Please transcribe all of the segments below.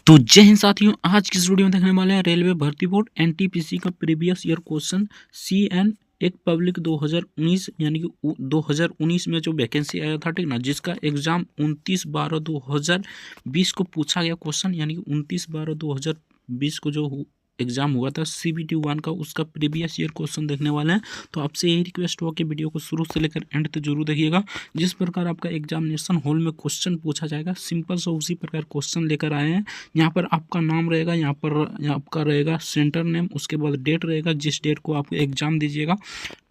तो जय हिंद साथियों, आज की इस वीडियो में देखने वाले हैं रेलवे भर्ती बोर्ड एनटीपीसी का प्रीवियस ईयर क्वेश्चन सी एन एक पब्लिक 2019 यानी कि 2019 में जो वैकेंसी आया था, ठीक ना, जिसका एग्जाम 29/12/2020 को पूछा गया क्वेश्चन, यानी कि 29/12/2020 को जो एग्जाम हुआ था CBT 1 का, उसका प्रीवियस ईयर क्वेश्चन देखने वाले हैं। तो आपसे यही रिक्वेस्ट हो कि वीडियो को शुरू से लेकर एंड तक जरूर देखिएगा। जिस प्रकार आपका एग्जामिनेशन हॉल में क्वेश्चन पूछा जाएगा, सिंपल सा उसी प्रकार क्वेश्चन लेकर आए हैं। यहाँ पर आपका नाम रहेगा, यहाँ पर आपका रहेगा सेंटर नेम, उसके बाद डेट रहेगा, जिस डेट को आप एग्जाम दीजिएगा,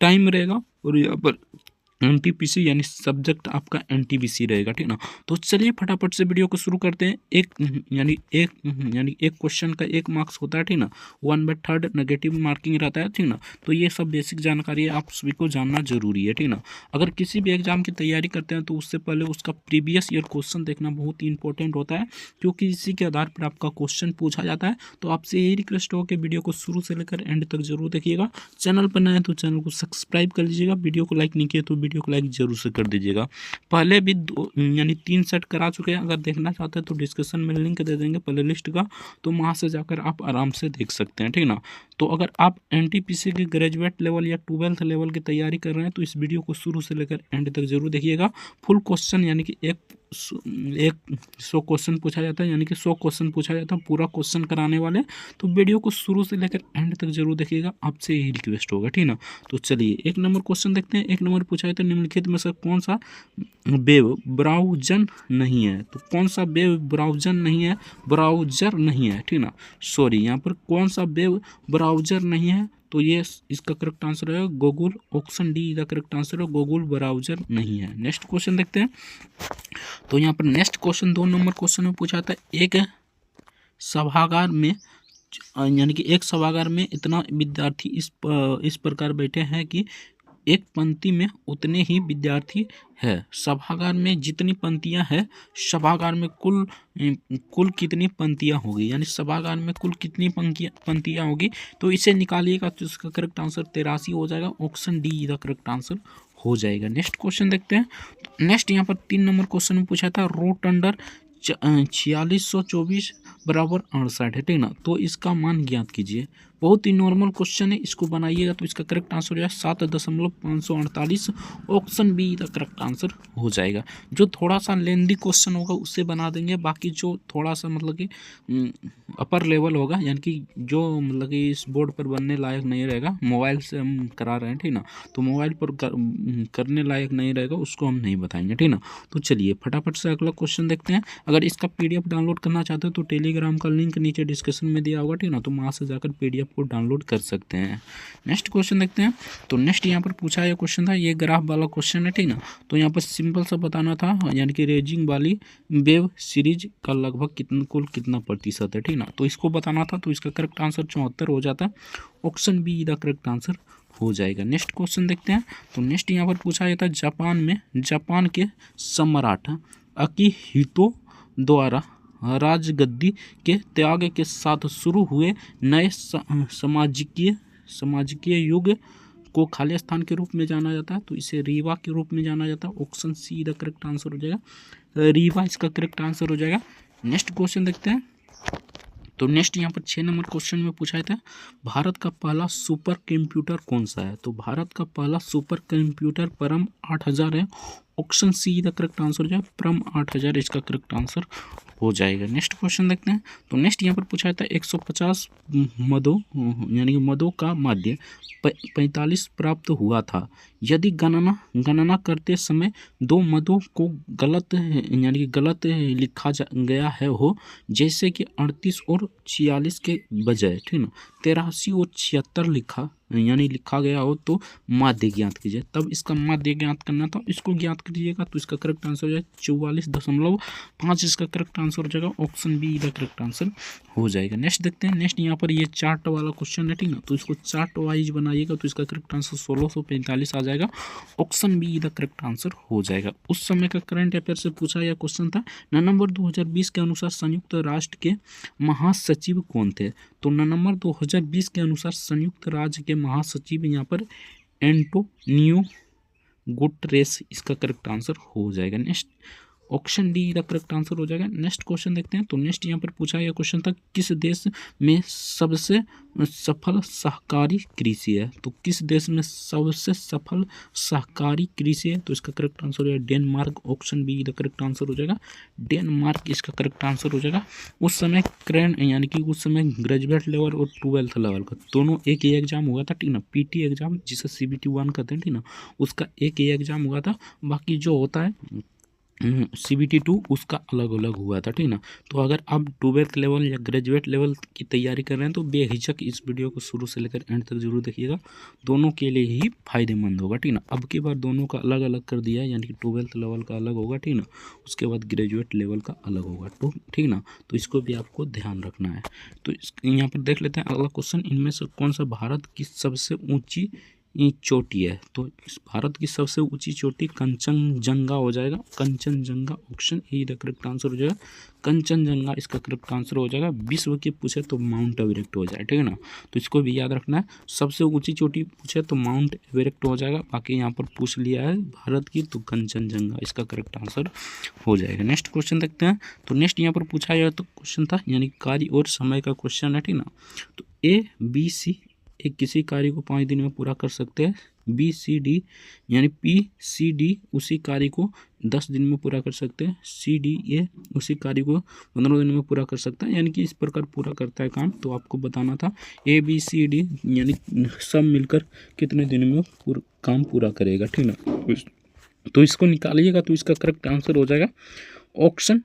टाइम रहेगा, और यहाँ पर एनटीपीसी यानी सब्जेक्ट आपका एनटीपीसी रहेगा, ठीक ना। तो चलिए फटाफट से वीडियो को शुरू करते हैं। एक क्वेश्चन का 1 मार्क्स होता है, ठीक ना। 1/3 नेगेटिव मार्किंग रहता है, ठीक ना। तो ये सब बेसिक जानकारी है, आप सभी को जानना जरूरी है, ठीक ना। अगर किसी भी एग्जाम की तैयारी करते हैं तो उससे पहले उसका प्रीवियस ईयर क्वेश्चन देखना बहुत ही इंपॉर्टेंट होता है, क्योंकि इसी के आधार पर आपका क्वेश्चन पूछा जाता है। तो आपसे यही रिक्वेस्ट हो कि वीडियो को शुरू से लेकर एंड तक जरूर देखिएगा। चैनल पर नए हैं तो चैनल को सब्सक्राइब कर लीजिएगा। वीडियो को लाइक नहीं किया तो वीडियो को लाइक जरूर से कर दीजिएगा। पहले भी 3 सेट करा चुके हैं, अगर देखना चाहते हैं तो डिस्क्रिप्शन में लिंक दे देंगे प्ले लिस्ट का, तो वहाँ से जाकर आप आराम से देख सकते हैं, ठीक ना। तो अगर आप एनटीपीसी के ग्रेजुएट लेवल या 12th लेवल की तैयारी कर रहे हैं तो इस वीडियो को शुरू से लेकर एंड तक जरूर देखिएगा। फुल क्वेश्चन यानी कि एक 100 क्वेश्चन पूछा जाता है, यानी कि 100 क्वेश्चन पूछा जाता है, पूरा क्वेश्चन कराने वाले। तो वीडियो को शुरू से लेकर एंड तक जरूर देखिएगा, आपसे यही रिक्वेस्ट होगा, ठीक ना। तो चलिए 1 नंबर क्वेश्चन देखते हैं। 1 नंबर पूछा जाता है, निम्नलिखित में से कौन सा वेब ब्राउजर नहीं है। तो कौन सा वेब ब्राउजर नहीं है, ब्राउजर नहीं है, ठीक ना। सॉरी, यहाँ पर कौन सा वेब ब्राउजर नहीं है, तो ये इसका करेक्ट आंसर है गूगल। ऑप्शन डी का करेक्ट आंसर है, गूगल ब्राउजर नहीं है। नेक्स्ट क्वेश्चन देखते हैं। तो यहाँ पर नेक्स्ट क्वेश्चन 2 नंबर क्वेश्चन में पूछा था, एक सभागार में यानी कि एक सभागार में इतना विद्यार्थी इस प्रकार बैठे हैं कि एक पंक्ति में उतने ही विद्यार्थी है। सभागार में जितनी पंक्तियां हैं, सभागार में कुल कितनी पंक्तियां होगी, यानी सभागार में कुल कितनी पंक्तियां होगी, तो इसे निकालिएगा तो इसका करेक्ट आंसर 83 हो जाएगा। ऑप्शन डी का करेक्ट आंसर हो जाएगा। नेक्स्ट क्वेश्चन देखते हैं। नेक्स्ट यहाँ पर 3 नंबर क्वेश्चन में पूछा था, रूट अंडर 4624 बराबर 68 है, ठीक ना। तो इसका मान ज्ञात कीजिए। बहुत ही नॉर्मल क्वेश्चन है, इसको बनाइएगा तो इसका करेक्ट आंसर हो जाएगा 7.548। ऑप्शन बी का करेक्ट आंसर हो जाएगा। जो थोड़ा सा लेंदी क्वेश्चन होगा उससे बना देंगे, बाकी जो थोड़ा सा मतलब कि अपर लेवल होगा, यानी कि जो मतलब कि इस बोर्ड पर बनने लायक नहीं रहेगा, मोबाइल से हम करा रहे हैं, ठीक ना, तो मोबाइल पर करने लायक नहीं रहेगा, उसको हम नहीं बताएंगे, ठीक ना। तो चलिए फटाफट से अगला क्वेश्चन देखते हैं। अगर इसका PDF डाउनलोड करना चाहते हो तो टेलीग्राम का लिंक नीचे डिस्क्रिप्शन में दिया होगा, ठीक ना, तो वहाँ से जाकर PDF को डाउनलोड कर सकते हैं। नेक्स्ट क्वेश्चन देखते हैं। तो नेक्स्ट यहाँ पर पूछा यह क्वेश्चन था, ये ग्राफ वाला क्वेश्चन है, ठीक ना। तो यहाँ पर सिंपल सा बताना था, यानी कि रेजिंग वाली वेब सीरीज का लगभग कुल कितना प्रतिशत है, ठीक ना। तो इसको बताना था, तो इसका करेक्ट आंसर 74 हो जाता है। ऑप्शन बी का करेक्ट आंसर हो जाएगा। नेक्स्ट क्वेश्चन देखते हैं। तो नेक्स्ट यहाँ पर पूछा जाता है, जापान के सम्राट अकिहितो द्वारा राजगद्दी के त्याग के साथ शुरू हुए नए सामाजिकीय युग को खाली स्थान के रूप में जाना जाता है, तो इसे रीवा के रूप में जाना जाता है। ऑप्शन सी का करेक्ट आंसर हो जाएगा, रीवा इसका करेक्ट आंसर हो जाएगा। नेक्स्ट क्वेश्चन देखते हैं। तो नेक्स्ट यहाँ पर 6 नंबर क्वेश्चन में पूछा था, भारत का पहला सुपर कंप्यूटर कौन सा है। तो भारत का पहला सुपर कंप्यूटर परम 8000 है। ऑप्शन सी का करेक्ट आंसर हो जाए, परम 8000 इसका करेक्ट आंसर हो जाएगा। नेक्स्ट क्वेश्चन देखते हैं। तो नेक्स्ट यहाँ पर पूछा था, 150 मदों यानी कि मदों का माध्य 45 प्राप्त हुआ था, यदि गणना करते समय 2 मदों को गलत यानी कि गलत लिखा गया है हो, जैसे कि 38 और 46 के बजाय, ठीक ना, 83 और 76 लिखा गया हो, तो माध्य ज्ञात कीजिए। तब इसका माध्य ज्ञात करना था, इसको ज्ञात कीजिएगा तो इसका करेक्ट आंसर हो जाए 44.5 इसका करेक्ट आंसर हो जाएगा। ऑप्शन बी का करेक्ट आंसर हो जाएगा। नेक्स्ट देखते हैं। नेक्स्ट यहाँ पर ये चार्ट वाला क्वेश्चन है, ठीक ना, तो इसको चार्ट वाइज बनाइएगा तो इसका करेक्ट आंसर 1645 आ जाएगा। ऑप्शन बी का करेक्ट आंसर हो जाएगा। उस समय का करंट अफेयर से पूछा यह क्वेश्चन था, नवंबर 2020 के अनुसार संयुक्त राष्ट्र के महासचिव कौन थे। तो नवंबर 2020 के अनुसार संयुक्त राज्य के महासचिव यहाँ पर एंटोनियो गुटरेस इसका करेक्ट आंसर हो जाएगा। Next option D the correct answer हो जाएगा। नेक्स्ट क्वेश्चन देखते हैं। तो नेक्स्ट यहाँ पर पूछा गया क्वेश्चन था, किस देश में सबसे सफल सहकारी कृषि है? तो किस देश में सबसे सफल सहकारी कृषि है? तो इसका करेक्ट आंसर हो जाएगा Denmark. Option be the correct answer हो जाएगा डेनमार्क, इसका करेक्ट आंसर हो जाएगा। उस समय यानी कि उस समय ग्रेजुएट लेवल और 12th लेवल का दोनों एक ही एग्जाम हुआ था, ठीक ना। पीटी एग्जाम जिसे CBT 1 कहते हैं, ठीक ना, उसका एक ही एग्जाम हुआ था। बाकी जो होता है CBT 2 उसका अलग अलग हुआ था, ठीक ना। तो अगर आप 12th लेवल या ग्रेजुएट लेवल की तैयारी कर रहे हैं तो बेहिचक इस वीडियो को शुरू से लेकर एंड तक जरूर देखिएगा, दोनों के लिए ही फायदेमंद होगा, ठीक ना। अब की बार दोनों का अलग अलग कर दिया है, यानी कि 12th लेवल का अलग होगा, ठीक ना, उसके बाद ग्रेजुएट लेवल का अलग होगा, तो ठीक ना। तो इसको भी आपको ध्यान रखना है। तो यहाँ पर देख लेते हैं अगला क्वेश्चन, इनमें से कौन सा भारत की सबसे ऊँची चोटी है? तो इस भारत की सबसे ऊंची चोटी कंचनजंगा हो जाएगा, Kanchenjunga. Option A the correct answer हो जाएगा कंचनजंगा, इसका करेक्ट आंसर हो जाएगा। विश्व की पूछे तो माउंट एवरेस्ट हो जाए, ठीक है ना। तो इसको भी याद रखना है, सबसे ऊंची चोटी पूछे तो माउंट एवरेस्ट हो जाएगा, बाकी यहाँ पर पूछ लिया है भारत की तो कंचनजंगा, इसका करेक्ट आंसर हो जाएगा। नेक्स्ट क्वेश्चन देखते हैं। तो नेक्स्ट यहाँ पर पूछा गया तो क्वेश्चन था, यानी कार्य और समय का क्वेश्चन है, ठीक ना। तो ABC एक किसी कार्य को 5 दिन में पूरा कर सकते हैं, BCD यानी PCD उसी कार्य को 10 दिन में पूरा कर सकते हैं, CDA उसी कार्य को 15 दिन में पूरा कर सकता है, यानी कि इस प्रकार पूरा करता है काम। तो आपको बताना था ABCD यानी सब मिलकर कितने दिन में काम पूरा करेगा, ठीक ना। तो इसको निकालिएगा तो इसका करेक्ट आंसर हो जाएगा option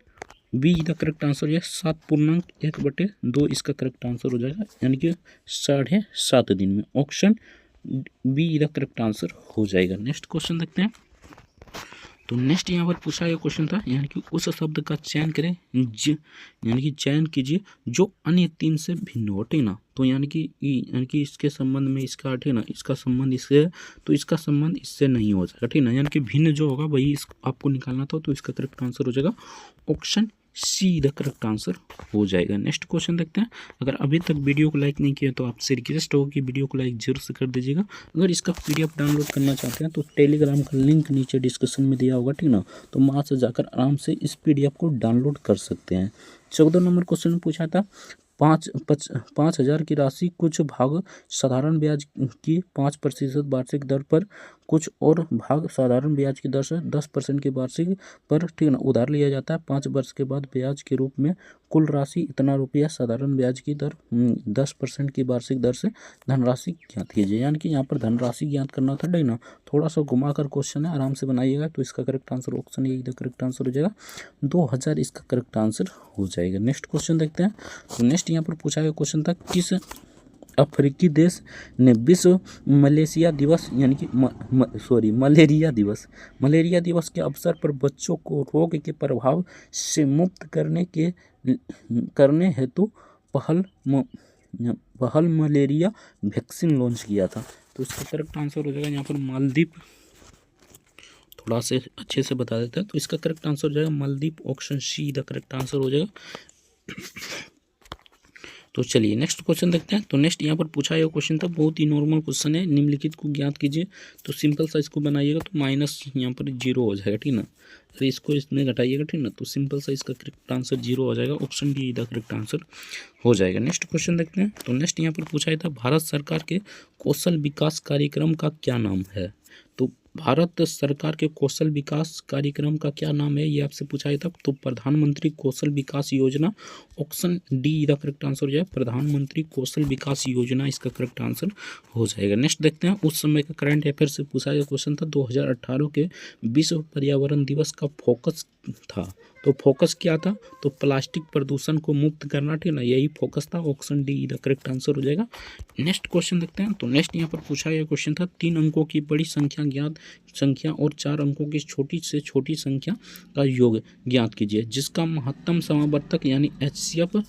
be the correct answer है 7.1/2, इसका करेक्ट आंसर हो जाएगा, यानी कि 7.5 दिन में। Option be the correct answer हो जाएगा। नेक्स्ट क्वेश्चन देखते हैं। तो नेक्स्ट यहाँ पर पूछा गया क्वेश्चन था, यानी कि उस शब्द का चयन करें यानी कि चयन कीजिए जो अन्य 3 से भिन्न हो, ठीक ना। तो यानी कि इसके संबंध में इसका, ठीक ना, इसका संबंध इससे, तो इसका संबंध इससे नहीं हो जाएगा, ठीक ना। यानी कि भिन्न जो होगा वही आपको निकालना था, तो इसका करेक्ट आंसर हो जाएगा option C the correct answer हो जाएगा। नेक्स्ट क्वेश्चन देखते हैं। अगर अभी तक वीडियो को लाइक नहीं किया तो आपसे रिक्वेस्ट होगी कि वीडियो को लाइक जरूर से कर दीजिएगा। अगर इसका PDF डाउनलोड करना चाहते हैं तो टेलीग्राम का लिंक नीचे डिस्क्रिप्शन में दिया होगा, ठीक ना। तो वहाँ से जाकर आराम से इस PDF को डाउनलोड कर सकते हैं। 14 नंबर क्वेश्चन में पूछा था 5,000 की राशि कुछ भाग साधारण ब्याज की 5% वार्षिक दर पर, कुछ और भाग साधारण ब्याज की दर से 10% की वार्षिक पर, ठीक ना, उधार लिया जाता है। 5 वर्ष के बाद ब्याज के रूप में कुल राशि इतना रुपया साधारण ब्याज की दर 10% की वार्षिक दर से धनराशि ज्ञात कीजिए। यानी कि यहाँ पर धनराशि ज्ञात करना था, ठीक ना। थोड़ा सा घुमा कर क्वेश्चन है, आराम से बनाइएगा। तो इसका correct answer option A the correct answer हो जाएगा 2000, इसका करेक्ट आंसर हो जाएगा। नेक्स्ट क्वेश्चन देखते हैं। तो नेक्स्ट यहाँ पर पूछा गया क्वेश्चन था, किस अफ्रीकी देश ने विश्व मलेशिया दिवस यानी कि मलेरिया दिवस के अवसर पर बच्चों को रोग के प्रभाव से मुक्त करने हेतु पहल मलेरिया वैक्सीन लॉन्च किया था? तो इसका करेक्ट आंसर हो जाएगा यहाँ पर मालदीव। थोड़ा से अच्छे से बता देता है, तो इसका करेक्ट आंसर हो जाएगा Maldives. Option C the correct answer हो जाएगा। तो चलिए नेक्स्ट क्वेश्चन देखते हैं। तो नेक्स्ट यहाँ पर पूछा गया क्वेश्चन था, बहुत ही नॉर्मल क्वेश्चन है, निम्नलिखित को ज्ञात कीजिए। तो सिंपल सा इसको बनाइएगा तो माइनस यहाँ पर 0 हो जाएगा, ठीक ना। अरे इसको इसमें घटाइएगा, ठीक ना, तो सिंपल सा इसका करेक्ट आंसर 0 हो जाएगा। Option D the correct answer हो जाएगा। नेक्स्ट क्वेश्चन देखते हैं। तो नेक्स्ट यहाँ पर पूछा गया था, भारत सरकार के कौशल विकास कार्यक्रम का क्या नाम है? तो भारत सरकार के कौशल विकास कार्यक्रम का क्या नाम है, ये आपसे पूछा गया था। तो प्रधानमंत्री कौशल विकास योजना। Option D the correct answer हो जाए प्रधानमंत्री कौशल विकास योजना, इसका करेक्ट आंसर हो जाएगा। नेक्स्ट देखते हैं। उस समय का करंट अफेयर से पूछा गया क्वेश्चन था, 2018 के विश्व पर्यावरण दिवस का फोकस था। तो फोकस क्या था? तो प्लास्टिक प्रदूषण को मुक्त करना, ठीक ना, यही फोकस था। Option D the correct answer हो जाएगा। नेक्स्ट क्वेश्चन देखते हैं। तो नेक्स्ट यहाँ पर पूछा गया क्वेश्चन था, 3 अंकों की बड़ी संख्या ज्ञात संख्या और 4 अंकों की छोटी से छोटी संख्या का योग ज्ञात कीजिए, जिसका महत्तम समावर्तक यानी HCF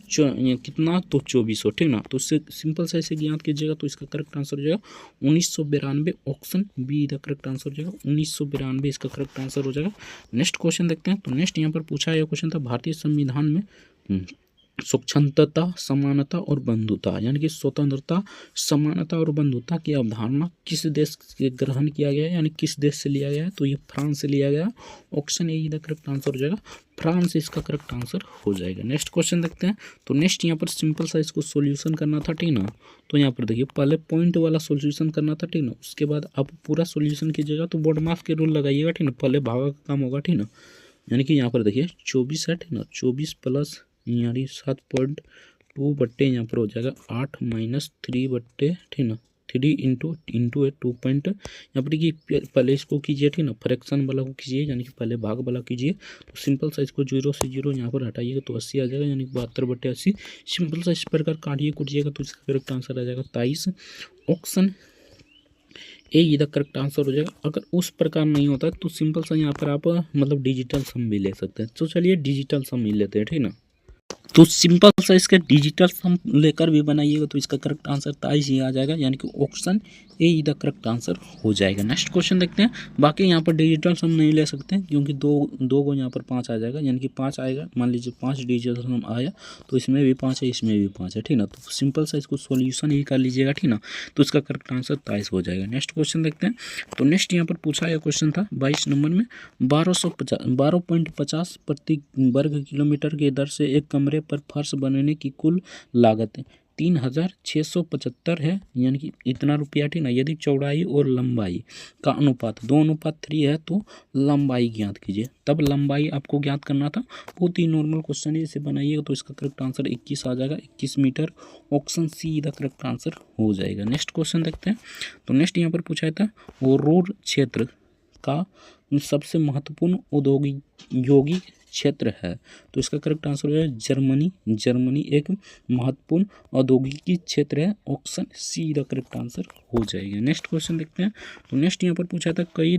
कितना? तो 2400, ठीक ना। तो इससे सिंपल सा इसे ज्ञात कीजिएगा, तो इसका करेक्ट आंसर हो जाएगा 1992। Option be the correct answer हो जाएगा 1992, इसका करेक्ट आंसर हो जाएगा। नेक्स्ट क्वेश्चन देखते हैं। तो नेक्स्ट यहाँ पर पूछा गया क्वेश्चन था, भारतीय संविधान में स्वच्छंदता, समानता और बंधुता, यानी कि स्वतंत्रता, समानता और बंधुता की अवधारणा किस देश से ग्रहण किया गया है, यानी किस देश से लिया गया है, तो ये फ्रांस से लिया गया। Option A the correct answer हो जाएगा, फ्रांस इसका करेक्ट आंसर हो जाएगा। नेक्स्ट क्वेश्चन देखते हैं। तो नेक्स्ट यहाँ पर सिंपल सा इसको सॉल्यूशन करना था, ठीक ना। तो यहाँ पर देखिए पहले पॉइंट वाला सॉल्यूशन करना था, ठीक ना। उसके बाद आप पूरा सॉल्यूशन कीजिएगा तो बोर्ड मास के रूल लगाइएगा, ठीक ना। पहले भागा का काम होगा, ठीक ना। यानी कि यहाँ पर देखिए 24 है, ठीक ना। 24 प्लस यानी 7.2 बट्टे यहाँ पर हो जाएगा 8 माइनस 3 बट्टे, ठीक ना। 3 इंटू है 2 पॉइंट यहाँ पर देखिए पहले इसको कीजिए, ठीक ना। फ्रैक्शन वाला को कीजिए, यानी कि पहले भाग वाला कीजिए। तो सिंपल सा इसको 0 से 0 यहाँ पर हटाइएगा तो 80 आ जाएगा, यानी 72/80। सिंपल सा इस प्रकार काटिए कूटिएगा तो इसका करेक्ट आंसर आ जाएगा 23। ऑप्शन ए इधर करेक्ट आंसर हो जाएगा। अगर उस प्रकार नहीं होता तो सिंपल सा यहाँ पर आप मतलब डिजिटल सम भी ले सकते हैं। तो चलिए डिजिटल सम ही लेते हैं, ठीक ना। तो सिंपल सा इसका डिजिटल सम लेकर भी बनाइएगा तो इसका करेक्ट आंसर 23 ही आ जाएगा, यानी कि option A the correct answer हो जाएगा। नेक्स्ट क्वेश्चन देखते हैं। बाकी यहाँ पर डिजिटल सम नहीं ले सकते क्योंकि दो को यहाँ पर 5 आ जाएगा, यानी कि 5 आएगा। मान लीजिए 5 डिजिटल सम आया तो इसमें भी 5 है, इसमें भी 5 है, ठीक ना। तो सिंपल सा इसको सॉल्यूशन ही कर लीजिएगा, ठीक ना। तो इसका करेक्ट आंसर 23 हो जाएगा। नेक्स्ट क्वेश्चन देखते हैं। तो नेक्स्ट यहाँ पर पूछा गया क्वेश्चन था 22 नंबर में 12.50 प्रति वर्ग किलोमीटर की दर से एक कमरे पर फर्श बनाने की कुल लागत 3675 है, यानी कि इतना रुपया, ठीक ना। यदि चौड़ाई और लंबाई का अनुपात 2:3 है तो लंबाई ज्ञात कीजिए। तब लंबाई आपको ज्ञात करना था। बहुत ही नॉर्मल क्वेश्चन है, इसे बनाइएगा तो इसका करेक्ट आंसर 21 आ जाएगा, 21 metre. Option C the correct answer हो जाएगा। नेक्स्ट क्वेश्चन देखते हैं। तो नेक्स्ट यहाँ पर पूछा था वो रोड क्षेत्र का सबसे महत्वपूर्ण औद्योगिक क्षेत्र है, तो इसका करेक्ट आंसर है जर्मनी। जर्मनी एक महत्वपूर्ण औद्योगिक क्षेत्र है। Option C the correct answer हो जाएगा। नेक्स्ट क्वेश्चन देखते हैं। तो नेक्स्ट यहाँ पर पूछा था कोई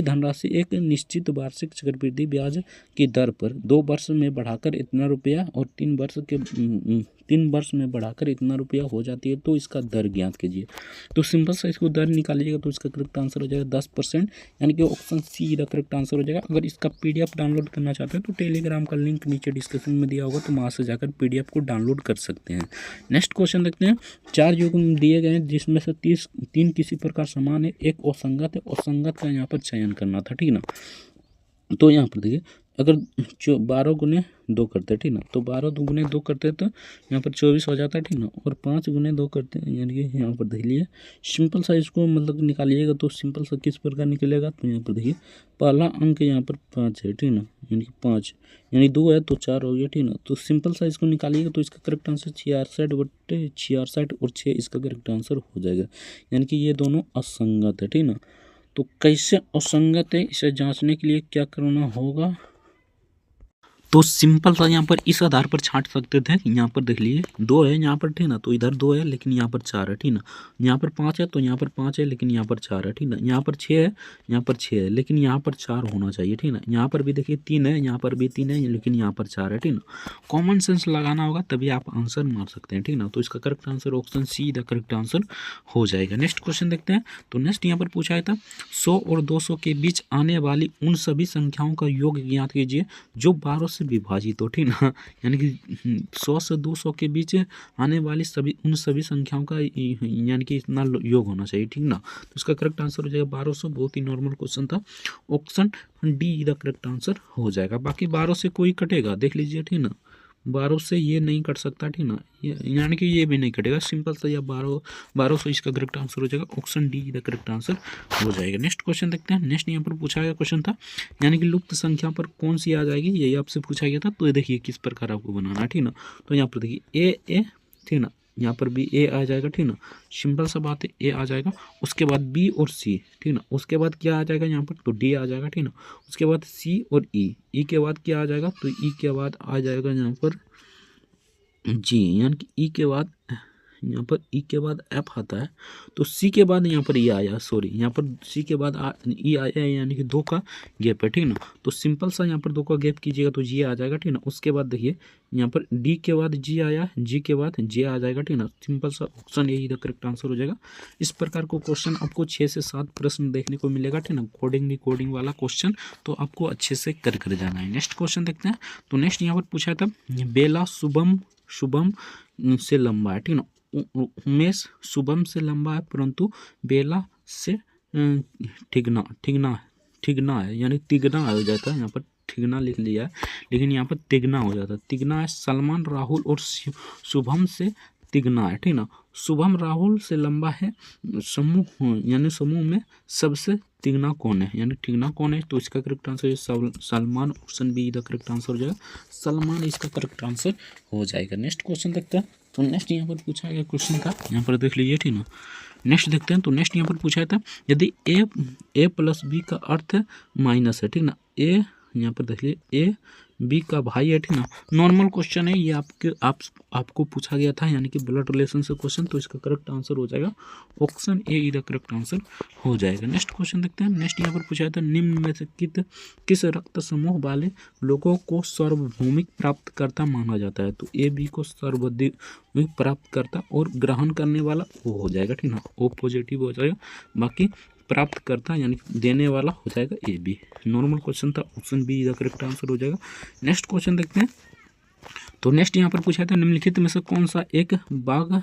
धनराशि एक निश्चित वार्षिक चक्रवृद्धि ब्याज की दर पर 2 वर्ष में बढ़ाकर इतना रुपया और 3 वर्ष में बढ़ाकर इतना रुपया हो जाती है, तो इसका दर ज्ञात कीजिए। तो सिंपल सा इसको दर निकालिएगा तो इसका करेक्ट आंसर हो जाएगा 10%, यानी कि option C the correct answer हो जाएगा। अगर इसका पीडीएफ डाउनलोड करना चाहते हैं तो टेलीग्राम का लिंक नीचे डिस्क्रिप्शन में दिया होगा, तो वहाँ से जाकर पीडीएफ को डाउनलोड कर सकते हैं। नेक्स्ट क्वेश्चन देखते हैं। 4 युग्म दिए गए हैं जिसमें से 3 किसी प्रकार समान है, एक असंगत है। असंगत का यहाँ पर चयन करना था, ठीक ना। तो यहाँ पर देखिए अगर 12 गुने 2 करते हैं, ठीक ना। तो 12 गुने 2 करते हैं तो यहाँ पर 24 हो जाता है, ठीक ना। और 5 गुने 2 करते हैं, यानी कि यहाँ पर देख लीजिए सिंपल सा इसको मतलब निकालिएगा तो सिंपल सा किस प्रकार निकलेगा। तो यहाँ पर देखिए पहला अंक यहाँ पर 5 है, ठीक ना। यानी कि 5 यानी 2 है तो 4 हो गया, ठीक ना। तो सिंपल सा इसको निकालिएगा तो इसका करेक्ट आंसर 66/66 और 6 इसका करेक्ट आंसर हो जाएगा, यानी कि ये दोनों असंगत है, ठीक ना। तो कैसे असंगत है इसे जांचने के लिए क्या करना होगा, तो सिंपल सा यहाँ पर इस आधार पर छांट सकते थे। यहाँ पर देख लीजिए 2 है यहाँ पर, ठीक ना। तो इधर 2 है लेकिन यहाँ पर 4 है, ठीक ना। यहाँ पर 5 है तो यहाँ पर 5 है लेकिन यहाँ पर 4 है, ठीक ना। यहाँ पर 6 है, यहाँ पर 6 है लेकिन यहाँ पर 4 होना चाहिए, ठीक ना। यहाँ पर भी देखिए 3 है, यहाँ पर भी 3 है लेकिन यहाँ पर 4 है, ठीक ना। कॉमन सेंस लगाना होगा तभी आप आंसर मार सकते हैं, ठीक ना। तो इसका correct answer option C the correct answer हो जाएगा। नेक्स्ट क्वेश्चन देखते हैं। तो नेक्स्ट यहाँ पर पूछा था 100 और 200 के बीच आने वाली उन सभी संख्याओं का योग ज्ञात कीजिए जो 12 से विभाजित हो, ठीक ना। यानी कि 100 से 200 के बीच आने वाली उन सभी संख्याओं का यानी कि इतना योग होना चाहिए, ठीक ना। तो इसका करेक्ट आंसर हो जाएगा 1200। बहुत ही नॉर्मल क्वेश्चन था। Option D the correct answer हो जाएगा। बाकी 12 से कोई कटेगा देख लीजिए, ठीक ना। 12 से ये नहीं कट सकता, ठीक ना। यानी कि ये भी नहीं कटेगा। सिंपल सा या 1200 इसका करेक्ट आंसर हो जाएगा। Option D the correct answer हो जाएगा। नेक्स्ट क्वेश्चन देखते हैं। नेक्स्ट यहाँ पर पूछा गया क्वेश्चन था यानी कि लुप्त संख्या पर कौन सी आ जाएगी, यही आपसे पूछा गया था। तो ये देखिए किस प्रकार आपको बनाना है, ठीक ना। तो यहाँ पर देखिए ए, ठीक ना। यहाँ पर भी ए आ जाएगा, ठीक ना। सिंपल सा बात है, ए आ जाएगा। उसके बाद बी और सी, ठीक ना। उसके बाद क्या आ जाएगा यहाँ पर, तो डी आ जाएगा, ठीक ना। उसके बाद सी और ई के बाद क्या आ जाएगा, तो ई के बाद आ जाएगा यहाँ पर जी, यानी कि ई के बाद यहाँ पर ई के बाद एफ आता है, तो सी के बाद यहाँ पर ई आया, सॉरी यहाँ पर सी के बाद ई आया, यानी कि 2 का गैप है, ठीक ना। तो सिंपल सा यहाँ पर 2 का गैप कीजिएगा तो जी आ जाएगा, ठीक ना। उसके बाद देखिए यहाँ पर डी के बाद जी आया, जी के बाद जे आ जाएगा, ठीक ना। सिंपल सा ऑप्शन यही द करेक्ट आंसर हो जाएगा। इस प्रकार को क्वेश्चन आपको 6 से 7 प्रश्न देखने को मिलेगा, ठीक ना। कोडिंग वाला क्वेश्चन तो आपको अच्छे से कर जाना है। नेक्स्ट क्वेश्चन देखते हैं। तो नेक्स्ट यहाँ पर पूछा था बेला शुभम से लंबा है, ठीक ना। उमेश शुभम से लंबा है, परंतु बेला से ठिगना है, यानी तिगना हो जाता है। यहाँ पर ठिगना लिख लिया है, लेकिन यहाँ पर तिगना हो जाता है। तिगना है सलमान, राहुल और शुभम से तिगना है, ठीक ना। शुभम राहुल से लंबा है, यानी समूह में सबसे तिगना कौन है, यानी ठिगना कौन है। तो इसका करेक्ट आंसर है Salman, option be the correct answer हो जाएगा। सलमान इसका करेक्ट आंसर हो जाएगा। नेक्स्ट क्वेश्चन देखते हैं। तो नेक्स्ट यहाँ पर पूछा गया क्वेश्चन था, यहाँ पर देख लीजिए, ठीक ना। नेक्स्ट देखते हैं। तो नेक्स्ट यहाँ पर पूछा था यदि ए प्लस बी का अर्थ माइनस है, ठीक ना। ए यहाँ पर देख लीजिए ए बी का भाई है, ठीक ना। नॉर्मल क्वेश्चन है ये, आपको पूछा गया था, यानी कि ब्लड रिलेशन से क्वेश्चन। तो इसका करेक्ट आंसर हो जाएगा ऑप्शन ए इधर करेक्ट आंसर हो जाएगा। नेक्स्ट क्वेश्चन देखते हैं। नेक्स्ट यहाँ पर पूछा था निम्न में से किस रक्त समूह वाले लोगों को सार्वभौमिक प्राप्तकर्ता माना जाता है। तो ए बी को सार्वभौमिक प्राप्तकर्ता और ग्रहण करने वाला वो हो जाएगा, ठीक ना। ओ पॉजिटिव हो जाएगा, बाकी प्राप्त करता यानी देने वाला हो जाएगा ए बी। नॉर्मल क्वेश्चन था, ऑप्शन बी इधर करेक्ट आंसर हो जाएगा। नेक्स्ट क्वेश्चन देखते हैं। तो नेक्स्ट यहाँ पर पूछा था निम्नलिखित में से कौन सा एक बाघ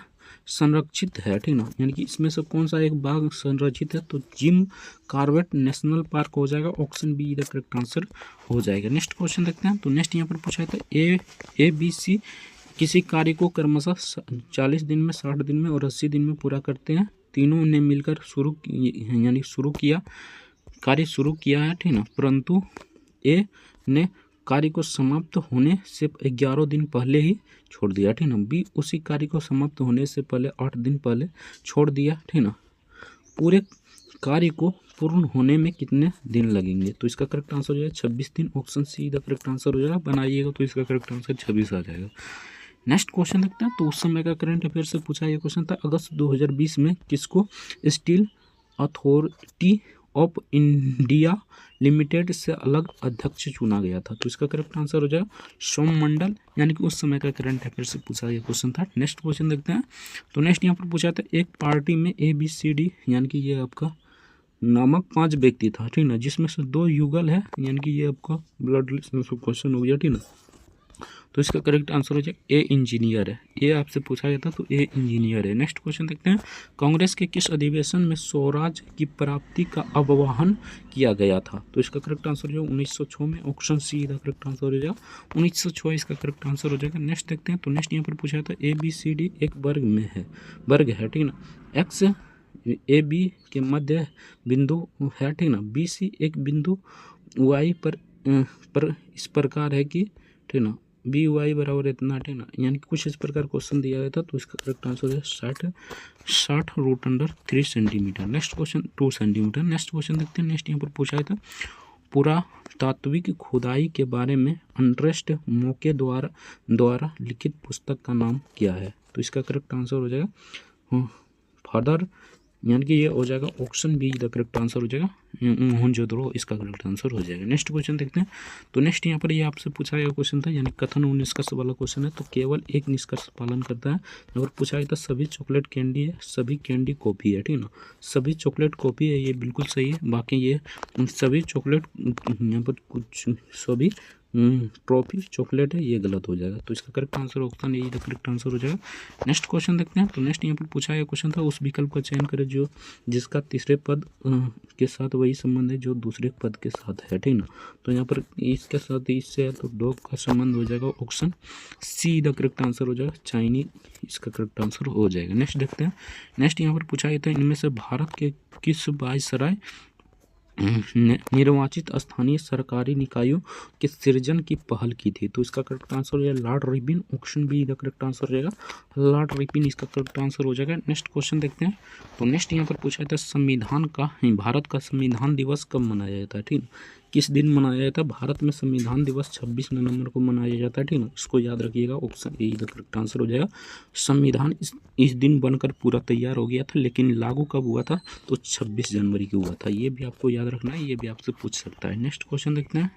संरक्षित है, ठीक ना। यानी कि इसमें से कौन सा एक बाघ संरक्षित है। तो जिम कॉर्बेट नेशनल पार्क हो जाएगा, ऑप्शन बी इधर करेक्ट आंसर हो जाएगा। नेक्स्ट क्वेश्चन देखते हैं। तो नेक्स्ट यहाँ पर पूछा था ए बी सी किसी कार्य को क्रमशः 40 दिन में, 60 दिन में और 80 दिन में पूरा करते हैं। तीनों ने मिलकर कार्य शुरू किया है, ठीक ना। परंतु ए ने कार्य को समाप्त होने से 11 दिन पहले ही छोड़ दिया, ठीक ना। बी उसी कार्य को समाप्त होने से पहले 8 दिन पहले छोड़ दिया, ठीक ना। पूरे कार्य को पूर्ण होने में कितने दिन लगेंगे। तो इसका करेक्ट आंसर हो जाएगा 26 दिन, option C the correct answer हो जाएगा। बनाइएगा तो इसका करेक्ट आंसर 26 आ जाएगा। नेक्स्ट क्वेश्चन देखते हैं। तो उस समय का करंट अफेयर से पूछा यह क्वेश्चन था अगस्त 2020 में किसको steel authority of India limited से अलग अध्यक्ष चुना गया था। तो इसका करेक्ट आंसर हो जाएगा सोम मंडल, यानी कि उस समय का करंट अफेयर से पूछा गया क्वेश्चन था। नेक्स्ट क्वेश्चन देखते हैं। तो नेक्स्ट यहाँ पर पूछा था एक पार्टी में ABCD यानी कि ये आपका नामक 5 व्यक्ति था, ठीक ना, जिसमें से 2 युगल है, यानी कि ये आपका ब्लड रिलेशन क्वेश्चन हो गया, ठीक ना। तो इसका करेक्ट आंसर हो जाए ए इंजीनियर है। ये आपसे पूछा गया था, तो ए इंजीनियर है। नेक्स्ट क्वेश्चन देखते हैं। कांग्रेस के किस अधिवेशन में स्वराज की प्राप्ति का आह्वान किया गया था। तो इसका करेक्ट आंसर जो 1906 में, ऑप्शन सी का करेक्ट आंसर हो जाएगा 1906 इसका करेक्ट आंसर हो जाएगा। नेक्स्ट देखते हैं। तो नेक्स्ट यहाँ पर पूछा था ABCD एक वर्ग है, ठीक ना। एक्स AB के मध्य बिंदु है, ठीक ना। BC एक बिंदु Y पर इस प्रकार है कि, ठीक ना, BY बराबर इतना, ठीक ना। यानी कि कुछ इस प्रकार क्वेश्चन दिया गया था। तो इसका करेक्ट आंसर है 60 √3 centimetre. Next question 2 centimetre. Next question देखते हैं। नेक्स्ट यहाँ पर पूछा गया था पुरातात्विक खुदाई के बारे में अंड्रेस्ट मोके द्वारा लिखित पुस्तक का नाम क्या है। तो इसका करेक्ट आंसर हो जाएगा फादर, यानी कि ये हो जाएगा option be the correct answer हो जाएगा मोहनजोदड़ो, इसका करेक्ट आंसर हो जाएगा। नेक्स्ट क्वेश्चन देखते हैं। तो नेक्स्ट यहाँ पर ये आपसे पूछा गया क्वेश्चन था, यानी कथन और निष्कर्ष वाला क्वेश्चन है। तो केवल एक निष्कर्ष पालन करता है। यहाँ पर पूछा गया था सभी चॉकलेट कैंडी है, सभी कैंडी कॉफ़ी है, ठीक ना। सभी चॉकलेट कॉफ़ी है, ये बिल्कुल सही है। बाकी ये सभी चॉकलेट यहाँ पर कुछ सभी ट्रॉफी चॉकलेट है, ये गलत हो जाएगा। तो इसका करेक्ट आंसर ऑप्शन ये करेक्ट आंसर हो जाएगा। नेक्स्ट क्वेश्चन देखते हैं। तो नेक्स्ट यहाँ पर पूछा गया क्वेश्चन था उस विकल्प का चयन करें जिसका तीसरे पद के साथ वही संबंध है जो दूसरे पद के साथ है, ठीक ना। तो यहाँ पर इसके साथ इससे है, तो डॉग का संबंध हो जाएगा option C the correct answer हो जाएगा चाइनीज, इसका करेक्ट आंसर हो जाएगा। नेक्स्ट देखते हैं। नेक्स्ट यहाँ पर पूछा गया था इनमें से भारत के किस वायसराय निर्वाचित स्थानीय सरकारी निकायों के सृजन की पहल की थी। तो इसका करेक्ट आंसर हो जाएगा Lord Ripon, option be the correct answer हो जाएगा लॉर्ड रिपन, इसका करेक्ट आंसर हो जाएगा। नेक्स्ट क्वेश्चन देखते हैं। तो नेक्स्ट यहाँ पर पूछा जाता है भारत का संविधान दिवस कब मनाया जाता है, ठीक। किस दिन मनाया जाता है? भारत में संविधान दिवस 26 नवंबर को मनाया जाता है, ठीक ना, इसको याद रखिएगा, ऑप्शन ए इधर करेक्ट आंसर हो जाएगा। संविधान इस दिन बनकर पूरा तैयार हो गया था, लेकिन लागू कब हुआ था? तो 26 जनवरी को हुआ था। ये भी आपको याद रखना है, ये भी आपसे पूछ सकता है। नेक्स्ट क्वेश्चन देखते हैं।